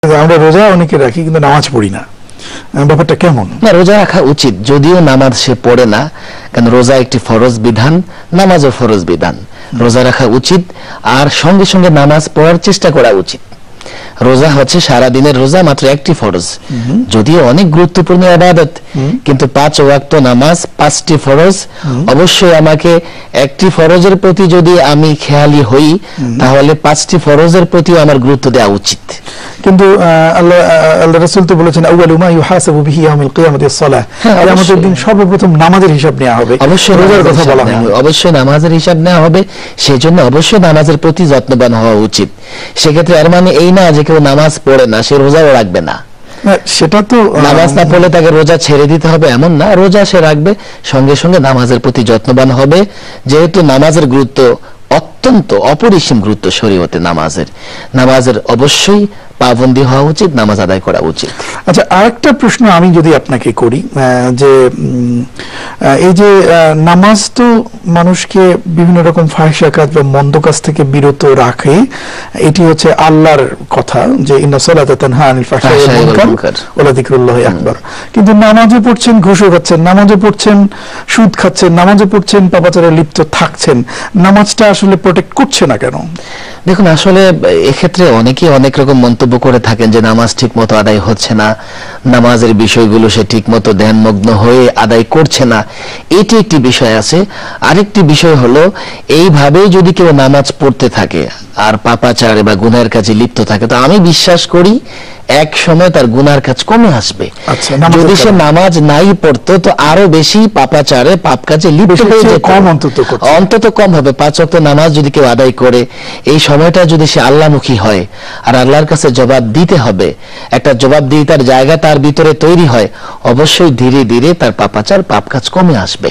আমরা রোজা অনেকে রাখি কিন্তু নামাজ পড়ি না, ব্যাপারটা কেমন? না, রোজা রাখা উচিত, যদিও নামাজ সে পড়ে না, কারণ রোজা একটি ফরজ বিধান, নামাজও ফরজ বিধান। রোজা রাখা উচিত, আর সঙ্গে সঙ্গে নামাজ পড়ার চেষ্টা করা উচিত। রোজা হচ্ছে সারা দিনের রোজা মাত্র একটি ফরজ, যদিও অনেক গুরুত্বপূর্ণ ইবাদত, কিন্তু 5 ওয়াক্ত নামাজ 5টি ফরজ। অবশ্যই আমাকে একটি ফরজের প্রতি যদি আমি খেয়ালি হই, তাহলে 5টি ফরজের প্রতিও আমার গুরুত্ব দেওয়া উচিত। কিন্তু আল্লাহ রাসূল তো বলেছেন আউয়ালু মা ইউহাসাবু বিহি ইয়াউমুল কিয়ামাতি আস-সালাহ, কিয়ামতের দিন সর্বপ্রথম নামাজের হিসাব নেওয়া হবে। অবশ্যই রোজার কথা বলা হয়, অবশ্যই নামাজের হিসাব নেওয়া হবে, সেজন্য অবশ্যই নামাজের প্রতি যত্নবান হওয়া উচিত। সেক্ষেত্রে এর মানে এই না যে কেউ নামাজ পড়ে না সে রোজাও রাখবে না। সেটা তো নামাজ না পড়লে তাকে রোজা ছেড়ে দিতে হবে এমন না, রোজা সে রাখবে, সঙ্গে সঙ্গে নামাজের প্রতি যত্নবান হবে, যেহেতু নামাজের গুরুত্ব অত্যন্ত অপরিসীম গুরুত্ব শরীয়তে। নামাজের অবশ্যই পাবন্দী হওয়া উচিত, নামাজ আদায় করা উচিত। আচ্ছা, আরেকটা প্রশ্ন আমি যদি আপনাকে করি, যে এই যে নামাজ তো মানুষকে বিভিন্ন রকম ফাহিশা কাজ বা মন্দ কাজ থেকে বিরত রাখে, এটি হচ্ছে আল্লাহর কথা যে ইন্না সালাতা তানহা আনিল ফাহশাই ওয়াল মুনকার ওয়া যিকরুল্লাহি আকবার। কিন্তু নামাজও পড়ছেন, ঘুষও খাচ্ছেন, নামাজও পড়ছেন, সুদ খাচ্ছেন, নামাজও পড়ছেন, পাপাচারে লিপ্ত থাকছেন, নামাজটা আসলে প্রোটেক্ট করছে না কেন? দেখুন, আসলে এক্ষেত্রে অনেকেই অনেক রকম মন্তব্য করে থাকেন যে নামাজ ঠিক মতো আদায় হচ্ছে না, নামাজের বিষয়গুলো সে ঠিক মতো ধ্যানমগ্ন হয়ে আদায় করছে না, এটি একটি বিষয় আছে। আরেকটি বিষয় হলো, এইভাবে যদি কেউ নামাজ পড়তে থাকে আর পাপাচারে বা গুনাহের কাজে লিপ্ত থাকে, তো আমি বিশ্বাস করি এক সময় তার গুনার কাজ কমে আসবে। যদি সে নামাজ নাই পড়তো তো আরো বেশি পাপাচারে পাপ কাজে লিপ্ত হয়ে যেত, অন্তত কম হবে। 5 ওয়াক্ত নামাজ যদি কেউ আদায় করে, এই সময়টা যদি সে আল্লাহমুখী হয় আর আল্লাহর কাছে জবাব দিতে হবে, একটা জবাবদিহিতার জায়গা তার ভিতরে তৈরি হয়, অবশ্যই ধীরে ধীরে তার পাপাচার পাপ কাজ কমে আসবে।